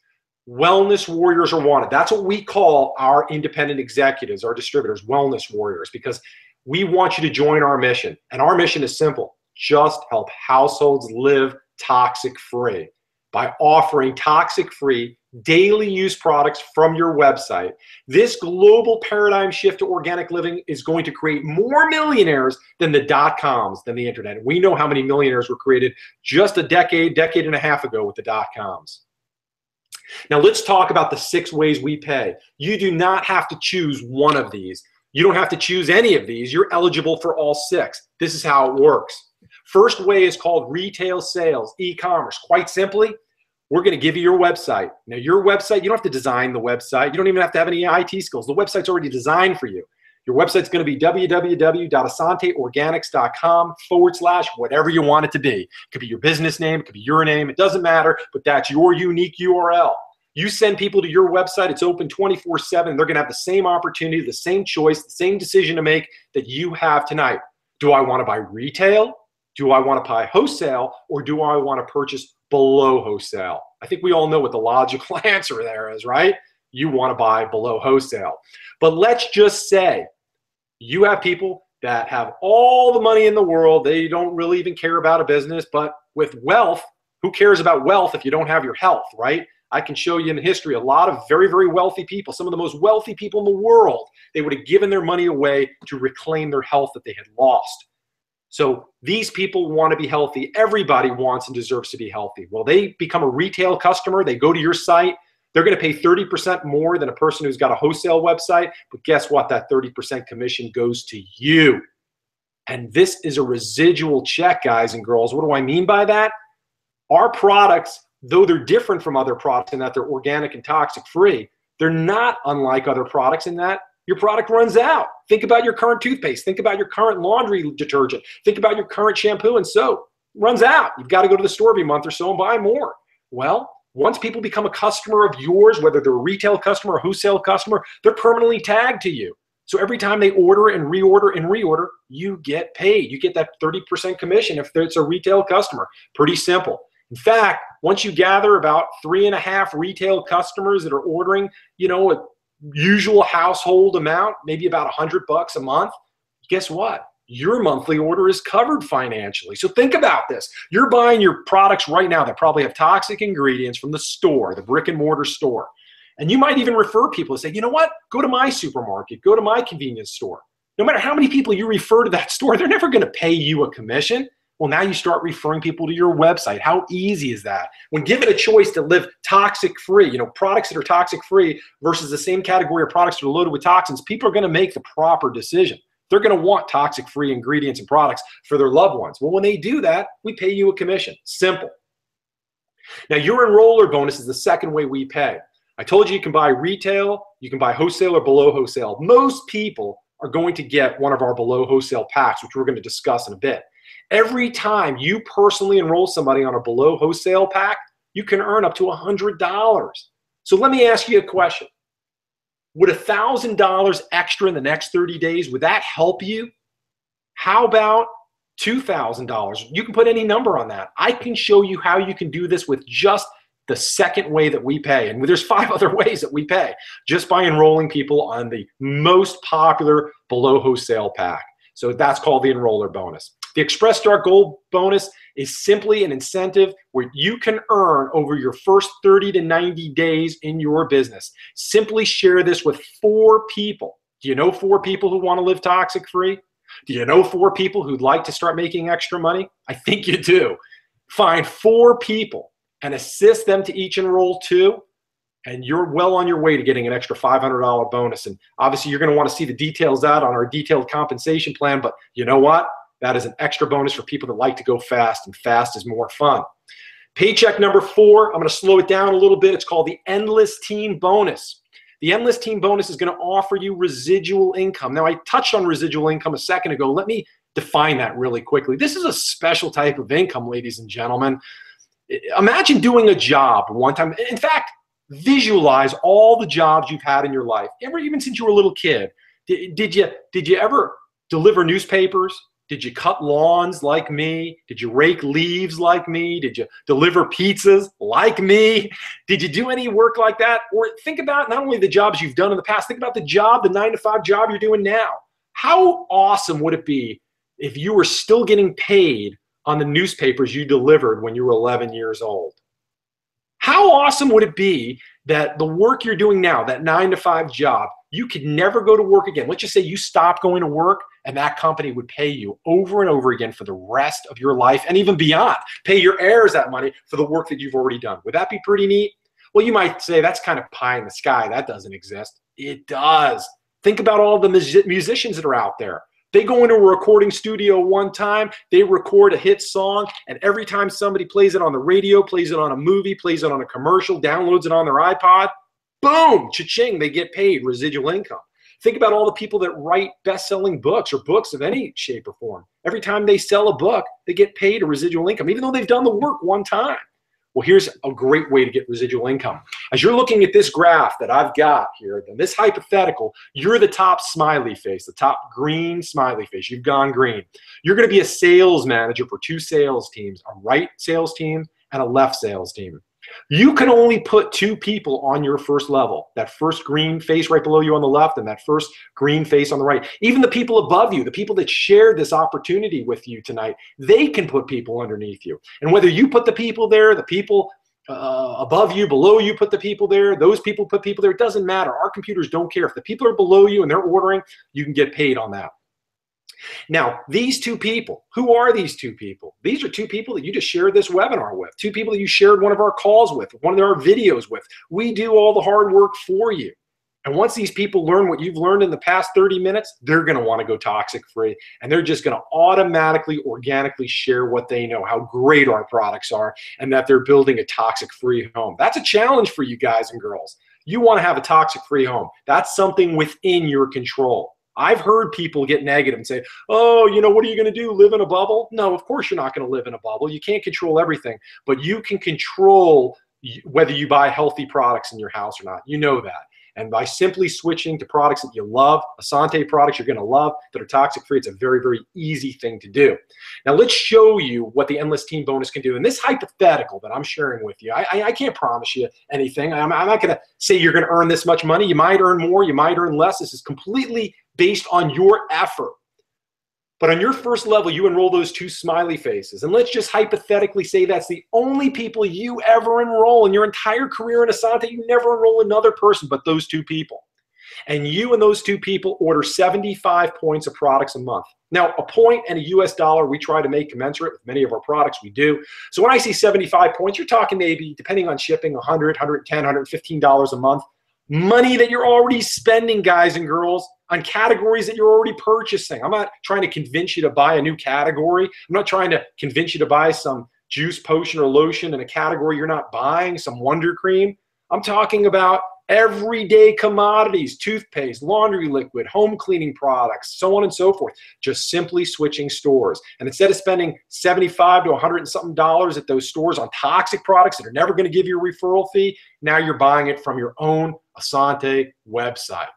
Wellness warriors are wanted. That's what we call our independent executives, our distributors, wellness warriors, because we want you to join our mission. And our mission is simple: just help households live toxic-free. By offering toxic-free, daily use products from your website, this global paradigm shift to organic living is going to create more millionaires than the dot-coms, than the internet. We know how many millionaires were created just a decade and a half ago with the dot-coms. Now let's talk about the 6 ways we pay. You do not have to choose one of these. You don't have to choose any of these. You're eligible for all 6. This is how it works. First way is called retail sales, e-commerce. Quite simply, we're going to give you your website. Now, your website, you don't have to design the website. You don't even have to have any IT skills. The website's already designed for you. Your website's going to be www.essanteorganics.com/whatever you want it to be. It could be your business name. It could be your name. It doesn't matter, but that's your unique URL. You send people to your website. It's open 24/7. They're going to have the same opportunity, the same choice, the same decision to make that you have tonight. Do I want to buy retail? Do I want to buy wholesale? Or do I want to purchase below wholesale? I think we all know what the logical answer there is, right? You want to buy below wholesale. But let's just say you have people that have all the money in the world. They don't really even care about a business, but with wealth, who cares about wealth if you don't have your health, right? I can show you in history a lot of very, very wealthy people, some of the most wealthy people in the world. They would have given their money away to reclaim their health that they had lost. So these people want to be healthy. Everybody wants and deserves to be healthy. Well, they become a retail customer. They go to your site. They're going to pay 30% more than a person who's got a wholesale website. But guess what? That 30% commission goes to you. And this is a residual check, guys and girls. What do I mean by that? Our products, though they're different from other products in that they're organic and toxic-free, they're not unlike other products in that your product runs out. Think about your current toothpaste. Think about your current laundry detergent. Think about your current shampoo and soap. It runs out. You've got to go to the store every month or so and buy more. Well, once people become a customer of yours, whether they're a retail customer or a wholesale customer, they're permanently tagged to you. So every time they order and reorder, you get paid. You get that 30% commission if it's a retail customer. Pretty simple. In fact, once you gather about 3.5 retail customers that are ordering, a usual household amount, maybe about $100 a month, guess what? Your monthly order is covered financially. So think about this. You're buying your products right now that probably have toxic ingredients from the store, the brick and mortar store. And you might even refer people and say, you know what? Go to my supermarket, go to my convenience store. No matter how many people you refer to that store, they're never going to pay you a commission. Well, now you start referring people to your website. How easy is that? When given a choice to live toxic-free, products that are toxic-free versus the same category of products that are loaded with toxins, people are going to make the proper decision. They're going to want toxic-free ingredients and products for their loved ones. Well, when they do that, we pay you a commission. Simple. Now, your enroller bonus is the second way we pay. I told you you can buy retail, you can buy wholesale or below wholesale. Most people are going to get one of our below wholesale packs, which we're going to discuss in a bit. Every time you personally enroll somebody on a below wholesale pack, you can earn up to $100. So let me ask you a question. Would $1,000 extra in the next 30 days, would that help you? How about $2,000? You can put any number on that. I can show you how you can do this with just the second way that we pay. And there's 5 other ways that we pay just by enrolling people on the most popular below wholesale pack. So that's called the enroller bonus. The Express Start Gold bonus is simply an incentive where you can earn over your first 30 to 90 days in your business. Simply share this with 4 people. Do you know 4 people who want to live toxic free? Do you know 4 people who'd like to start making extra money? I think you do. Find 4 people and assist them to each enroll 2, and you're well on your way to getting an extra $500 bonus. And obviously you're going to want to see the details out on our detailed compensation plan, but you know what? That is an extra bonus for people that like to go fast, and fast is more fun. Paycheck number 4, I'm going to slow it down a little bit. It's called the Endless Team Bonus. The Endless Team Bonus is going to offer you residual income. Now, I touched on residual income a second ago. Let me define that really quickly. This is a special type of income, ladies and gentlemen. Imagine doing a job one time. In fact, visualize all the jobs you've had in your life, even since you were a little kid. Did you ever deliver newspapers? Did you cut lawns like me? Did you rake leaves like me? Did you deliver pizzas like me? Did you do any work like that? Or think about not only the jobs you've done in the past, think about the 9-to-5 job you're doing now. How awesome would it be if you were still getting paid on the newspapers you delivered when you were 11 years old? How awesome would it be that the work you're doing now, that 9-to-5 job, you could never go to work again? Let's just say you stopped going to work and that company would pay you over and over again for the rest of your life and even beyond. Pay your heirs that money for the work that you've already done. Would that be pretty neat? Well, you might say that's kind of pie in the sky. That doesn't exist. It does. Think about all the musicians that are out there. They go into a recording studio one time, they record a hit song, and every time somebody plays it on the radio, plays it on a movie, plays it on a commercial, downloads it on their iPod, boom, cha-ching, they get paid residual income. Think about all the people that write best-selling books or books of any shape or form. Every time they sell a book, they get paid a residual income, even though they've done the work one time. Well, here's a great way to get residual income. As you're looking at this graph that I've got here, then this hypothetical, you're the top smiley face, the top green smiley face. You've gone green. You're going to be a sales manager for 2 sales teams, a right sales team and a left sales team. You can only put 2 people on your first level, that first green face right below you on the left and that first green face on the right. Even the people above you, the people that shared this opportunity with you tonight, they can put people underneath you. And whether you put the people there, the people above you, below you put the people there, those people put people there, it doesn't matter. Our computers don't care. If the people are below you and they're ordering, you can get paid on that. Now, these 2 people, who are these 2 people? These are 2 people that you just shared this webinar with, 2 people that you shared one of our calls with, one of our videos with. We do all the hard work for you. And once these people learn what you've learned in the past 30 minutes, they're going to want to go toxic free. And they're just going to automatically, organically share what they know, how great our products are, and that they're building a toxic free home. That's a challenge for you guys and girls. You want to have a toxic free home. That's something within your control. I've heard people get negative and say, oh, what are you going to do? Live in a bubble? No, of course you're not going to live in a bubble. You can't control everything, but you can control whether you buy healthy products in your house or not. You know that. And by simply switching to products that you love, Essante products you're going to love that are toxic free, it's a very, very easy thing to do. Now let's show you what the Endless Team Bonus can do. And this hypothetical that I'm sharing with you, I can't promise you anything. I'm not going to say you're going to earn this much money. You might earn more, you might earn less. This is completely based on your effort. But on your first level, you enroll those 2 smiley faces. And let's just hypothetically say that's the only people you ever enroll in your entire career in Essante. You never enroll another person but those 2 people. And you and those 2 people order 75 points of products a month. Now, a point and a US dollar, we try to make commensurate with many of our products. We do. So when I say 75 points, you're talking maybe, depending on shipping, $100, $110, $115 a month. Money that you're already spending, guys and girls, on categories that you're already purchasing. I'm not trying to convince you to buy a new category. I'm not trying to convince you to buy some juice, potion, or lotion in a category you're not buying, some Wonder Cream. I'm talking about everyday commodities, toothpaste, laundry liquid, home cleaning products, so on and so forth. Just simply switching stores. And instead of spending $75 to $100 and something at those stores on toxic products that are never going to give you a referral fee, now you're buying it from your own Essante website.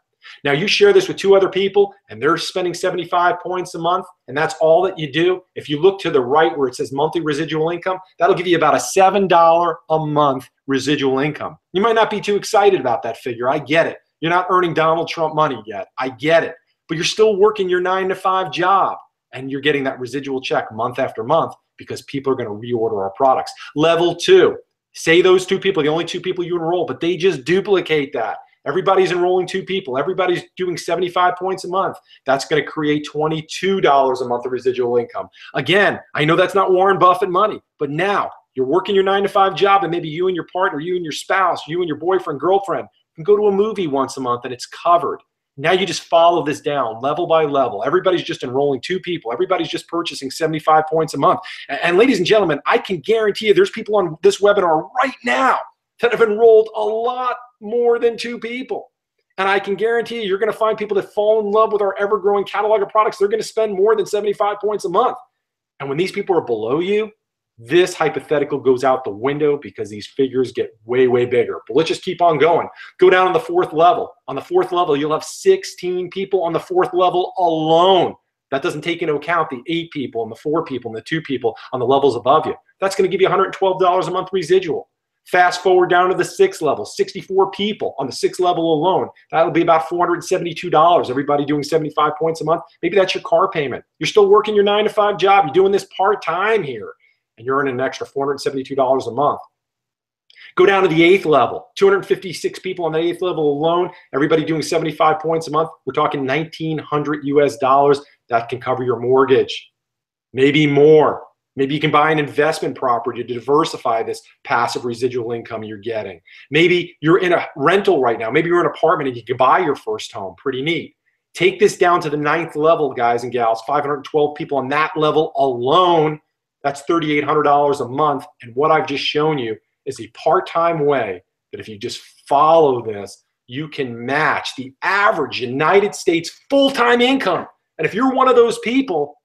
Now you share this with 2 other people and they're spending 75 points a month, and that's all that you do. If you look to the right where it says monthly residual income, that'll give you about a $7 a month residual income. You might not be too excited about that figure. I get it. You're not earning Donald Trump money yet. I get it. But you're still working your 9-to-5 job and you're getting that residual check month after month because people are going to reorder our products. Level 2, say those 2 people, the only 2 people you enroll, but they just duplicate that. Everybody's enrolling 2 people. Everybody's doing 75 points a month. That's going to create $22 a month of residual income. Again, I know that's not Warren Buffett money, but now you're working your 9-to-5 job, and maybe you and your partner, you and your spouse, you and your boyfriend, girlfriend can go to a movie once a month and it's covered. Now you just follow this down level by level. Everybody's just enrolling 2 people. Everybody's just purchasing 75 points a month. And ladies and gentlemen, I can guarantee you there's people on this webinar right now that have enrolled a lot more than 2 people. And I can guarantee you're going to find people that fall in love with our ever-growing catalog of products. They're going to spend more than 75 points a month. And when these people are below you, this hypothetical goes out the window because these figures get way, way bigger. But let's just keep on going. Go down on the 4th level. On the 4th level, you'll have 16 people on the 4th level alone. That doesn't take into account the 8 people and the 4 people and the 2 people on the levels above you. That's going to give you $112 a month residual. Fast forward down to the 6th level, 64 people on the 6th level alone. That'll be about $472. Everybody doing 75 points a month. Maybe that's your car payment. You're still working your 9-to-5 job. You're doing this part-time here, and you're earning an extra $472 a month. Go down to the 8th level, 256 people on the 8th level alone. Everybody doing 75 points a month. We're talking $1,900 US. That can cover your mortgage, maybe more. Maybe you can buy an investment property to diversify this passive residual income you're getting. Maybe you're in a rental right now. Maybe you're in an apartment and you can buy your first home. Pretty neat. Take this down to the 9th level, guys and gals. 512 people on that level alone. That's $3,800 a month. And what I've just shown you is a part-time way that if you just follow this, you can match the average United States full-time income. And if you're one of those people,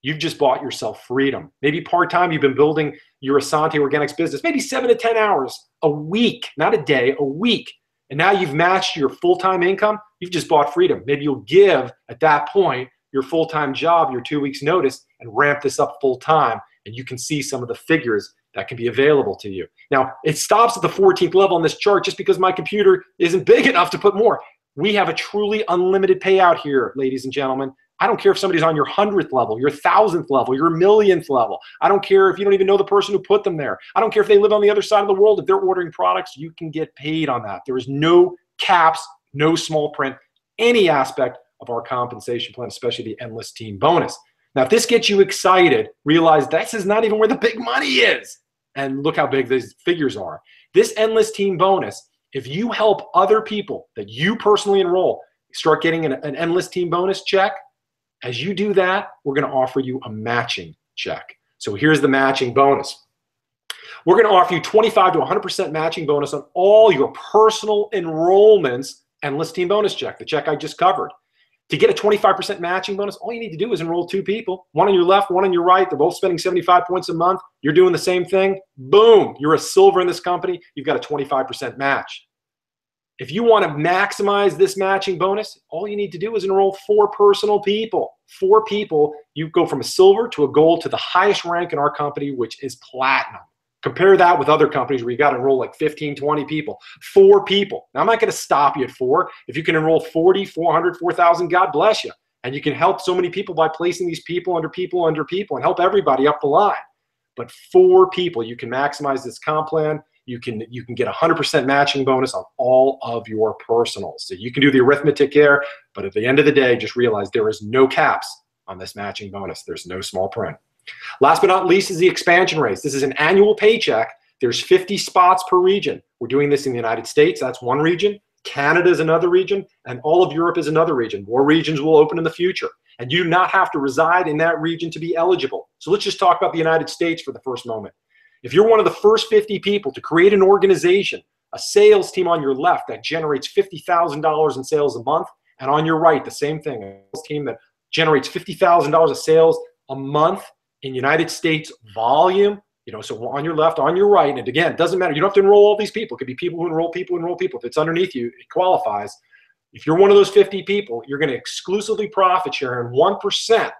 you've just bought yourself freedom. Maybe part-time, you've been building your Essante Organics business, maybe 7 to 10 hours a week, not a day, a week. And now you've matched your full-time income. You've just bought freedom. Maybe you'll give, at that point, your full-time job, your 2 weeks notice, and ramp this up full-time. And you can see some of the figures that can be available to you. Now, it stops at the 14th level on this chart just because my computer isn't big enough to put more. We have a truly unlimited payout here, ladies and gentlemen. I don't care if somebody's on your 100th level, your 1,000th level, your 1,000,000th level. I don't care if you don't even know the person who put them there. I don't care if they live on the other side of the world. If they're ordering products, you can get paid on that. There is no caps, no small print, any aspect of our compensation plan, especially the Endless Team Bonus. Now, if this gets you excited, realize this is not even where the big money is. And look how big these figures are. This Endless Team Bonus, if you help other people that you personally enroll start getting an Endless Team Bonus check, as you do that, we're going to offer you a matching check. So here's the matching bonus. We're going to offer you 25 to 100% matching bonus on all your personal enrollments Endless Team Bonus check, the check I just covered. To get a 25% matching bonus, all you need to do is enroll 2 people, one on your left, one on your right. They're both spending 75 points a month. You're doing the same thing. Boom, you're a silver in this company. You've got a 25% match. If you want to maximize this matching bonus, all you need to do is enroll 4 personal people. 4 people, you go from a silver to a gold to the highest rank in our company, which is platinum. Compare that with other companies where you got to enroll like 15, 20 people. 4 people. Now, I'm not going to stop you at 4. If you can enroll 40, 400, 4,000, God bless you. And you can help so many people by placing these people under people under people and help everybody up the line. But 4 people, you can maximize this comp plan. You can get 100% matching bonus on all of your personals. So you can do the arithmetic there, but at the end of the day, just realize there is no caps on this matching bonus. There's no small print. Last but not least is the expansion race. This is an annual paycheck. There's 50 spots per region. We're doing this in the United States. That's one region. Canada is another region, and all of Europe is another region. More regions will open in the future, and you do not have to reside in that region to be eligible. So let's just talk about the United States for the first moment. If you're one of the first 50 people to create an organization, a sales team on your left that generates $50,000 in sales a month, and on your right, the same thing, a sales team that generates $50,000 of sales a month in United States volume, so on your left, on your right, and again, it doesn't matter. You don't have to enroll all these people. It could be people who enroll people, enroll people. If it's underneath you, it qualifies. If you're one of those 50 people, you're going to exclusively profit share in 1%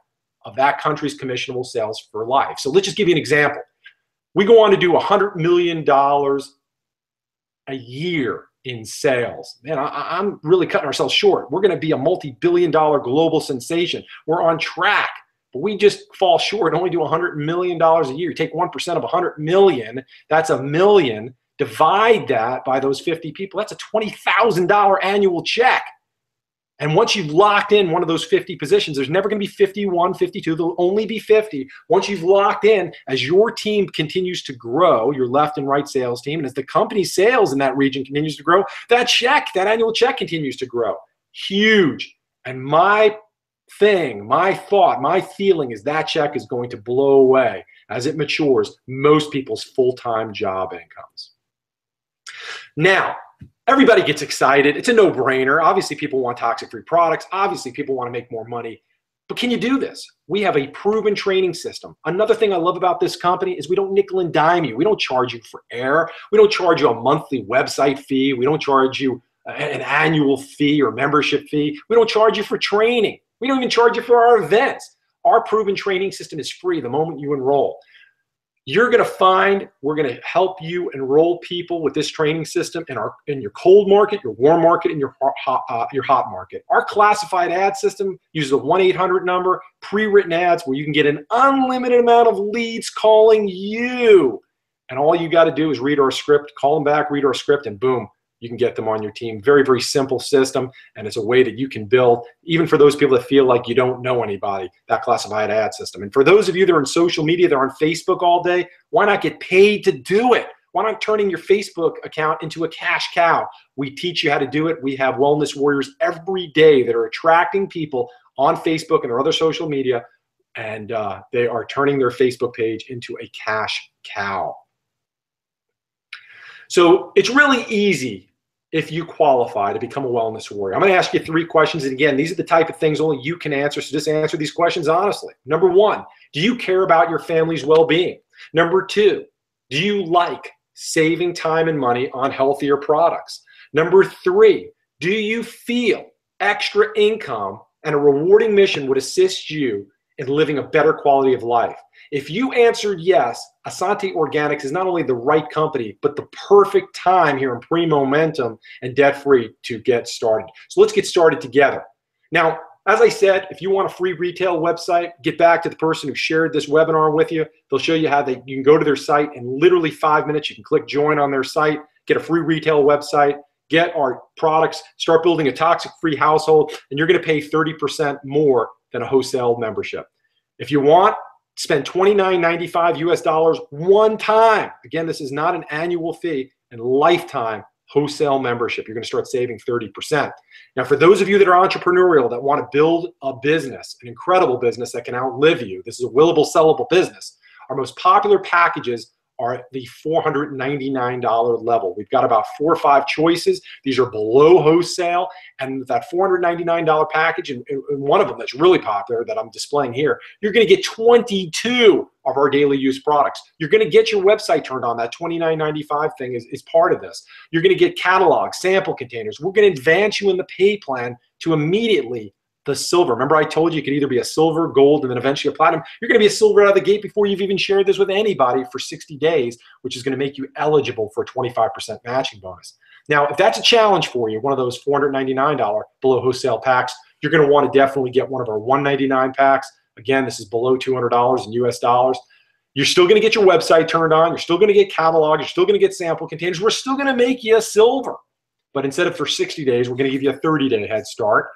of that country's commissionable sales for life. So let's just give you an example. We go on to do $100 million a year in sales. Man, I'm really cutting ourselves short. We're going to be a multi-billion-dollar global sensation. We're on track, but we just fall short and only do $100 million a year. You take 1% of 100 million, that's a million. Divide that by those 50 people, that's a $20,000 annual check. And once you've locked in one of those 50 positions, there's never going to be 51, 52. There'll only be 50. Once you've locked in, as your team continues to grow, your left and right sales team, and as the company's sales in that region continues to grow, that annual check continues to grow. Huge. And my thought, my feeling is that check is going to blow away as it matures most people's full-time job incomes. Now, everybody gets excited. It's a no-brainer. Obviously, people want toxic-free products. Obviously, people want to make more money. But can you do this? We have a proven training system. Another thing I love about this company is we don't nickel and dime you. We don't charge you for air. We don't charge you a monthly website fee. We don't charge you an annual fee or membership fee. We don't charge you for training. We don't even charge you for our events. Our proven training system is free the moment you enroll. You're going to find we're going to help you enroll people with this training system in your cold market, your warm market, and your hot market. Our classified ad system uses a 1-800 number, pre-written ads where you can get an unlimited amount of leads calling you. And all you got to do is read our script, call them back, read our script, and boom, you can get them on your team. Very, very simple system, and it's a way that you can build, even for those people that feel like you don't know anybody, that classified ad system. And for those of you that are in social media, that are on Facebook all day, why not get paid to do it? Why not turning your Facebook account into a cash cow? We teach you how to do it. We have wellness warriors every day that are attracting people on Facebook and their other social media, and they are turning their Facebook page into a cash cow. So it's really easy if you qualify to become a wellness warrior. I'm going to ask you 3 questions. And again, these are the type of things only you can answer. So just answer these questions honestly. Number 1, do you care about your family's well-being? Number 2, do you like saving time and money on healthier products? Number 3, do you feel extra income and a rewarding mission would assist you in living a better quality of life? If you answered yes, Essante Organics is not only the right company, but the perfect time here in pre-momentum and debt-free to get started. So let's get started together. Now, as I said, if you want a free retail website, get back to the person who shared this webinar with you. They'll show you how you can go to their site in literally 5 minutes. You can click join on their site, get a free retail website, get our products, start building a toxic-free household, and you're going to pay 30% more than a wholesale membership. If you want, spend $29.95 US one time. Again, this is not an annual fee, and lifetime wholesale membership. You're going to start saving 30%. Now, for those of you that are entrepreneurial, that want to build a business, an incredible business that can outlive you, this is a willable, sellable business. Our most popular packages are at the $499 level. We've got about 4 or 5 choices. These are below wholesale, and that $499 package, and one of them that's really popular that I'm displaying here, you're going to get 22 of our daily use products. You're going to get your website turned on. That $29.95 thing is part of this. You're going to get catalogs, sample containers. We're going to advance you in the pay plan to immediately the silver. Remember I told you you could either be a silver, gold, and then eventually a platinum. You're going to be a silver out of the gate before you've even shared this with anybody for 60 days, which is going to make you eligible for a 25% matching bonus. Now, if that's a challenge for you, one of those $499 below wholesale packs, you're going to want to definitely get one of our $199 packs. Again, this is below $200 in US dollars. You're still going to get your website turned on. You're still going to get catalogs. You're still going to get sample containers. We're still going to make you a silver. But instead of for 60 days, we're going to give you a 30-day head start.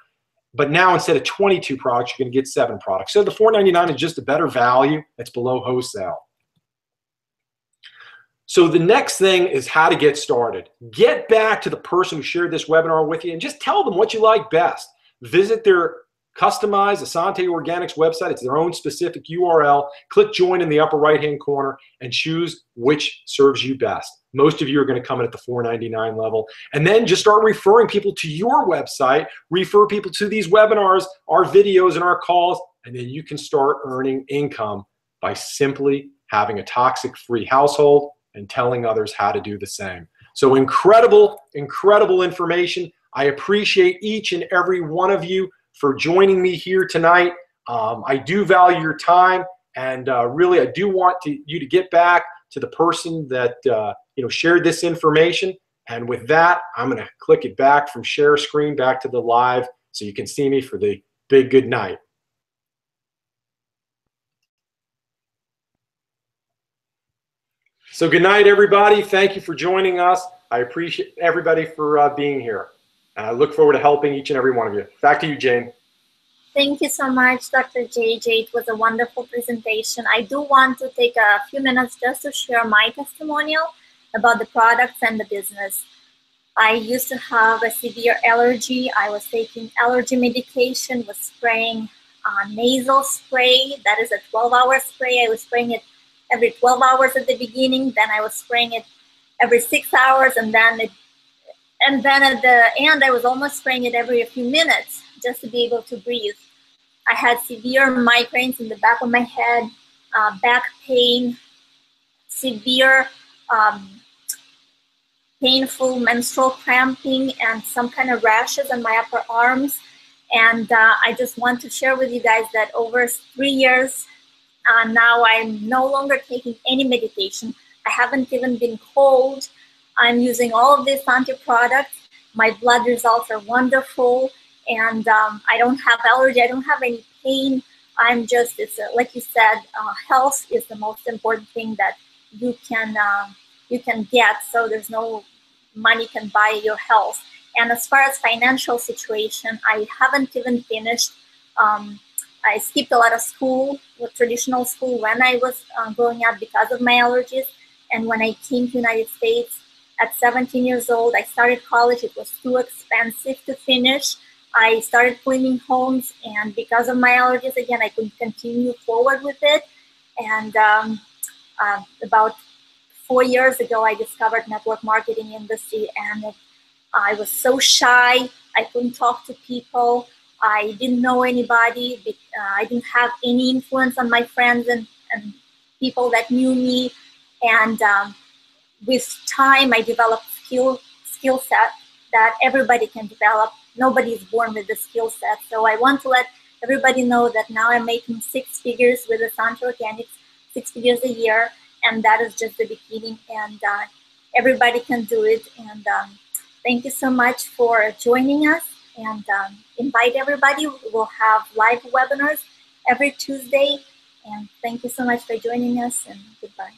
But now instead of 22 products, you're going to get 7 products. So the $499 is just a better value. It's below wholesale. So the next thing is how to get started. Get back to the person who shared this webinar with you and just tell them what you like best. Visit their customized Essante Organics website. It's their own specific URL. Click join in the upper right-hand corner and choose which serves you best. Most of you are going to come in at the $499 level. And then just start referring people to your website. Refer people to these webinars, our videos, and our calls. And then you can start earning income by simply having a toxic-free household and telling others how to do the same. So incredible, incredible information. I appreciate each and every one of you for joining me here tonight. I do value your time, and really I do want you to get back to the person that shared this information. And with that, I'm going to click it back from share screen back to the live so you can see me for the big good night. So good night, everybody. Thank you for joining us. I appreciate everybody for being here. I look forward to helping each and every one of you. Back to you, Jane. Thank you so much, Dr. JJ. It was a wonderful presentation. I do want to take a few minutes just to share my testimonial about the products and the business. I used to have a severe allergy. I was taking allergy medication, was spraying nasal spray. That is a 12-hour spray. I was spraying it every 12 hours at the beginning. Then I was spraying it every 6 hours, and then at the end, I was almost spraying it every few minutes just to be able to breathe. I had severe migraines in the back of my head, back pain, severe painful menstrual cramping, and some kind of rashes on my upper arms. And I just want to share with you guys that over 3 years now, I'm no longer taking any medication. I haven't even been cold. I'm using all of these Essante products. My blood results are wonderful, and I don't have allergy. I don't have any pain. I'm just, like you said, health is the most important thing that you can get. So there's no money can buy your health. And as far as financial situation, I haven't even finished. I skipped a lot of school, traditional school, when I was growing up because of my allergies. And when I came to the United States at 17 years old, I started college. It was too expensive to finish. I started cleaning homes, and because of my allergies, again, I couldn't continue forward with it. And about 4 years ago, I discovered network marketing industry, and I was so shy. I couldn't talk to people. I didn't know anybody. I didn't have any influence on my friends and people that knew me. And with time, I developed skill set that everybody can develop. Nobody is born with the skill set. So I want to let everybody know that now I'm making 6 figures with Essante Organics, 6 figures a year, and that is just the beginning. And everybody can do it. And thank you so much for joining us. And invite everybody. We'll have live webinars every Tuesday. And thank you so much for joining us, and goodbye.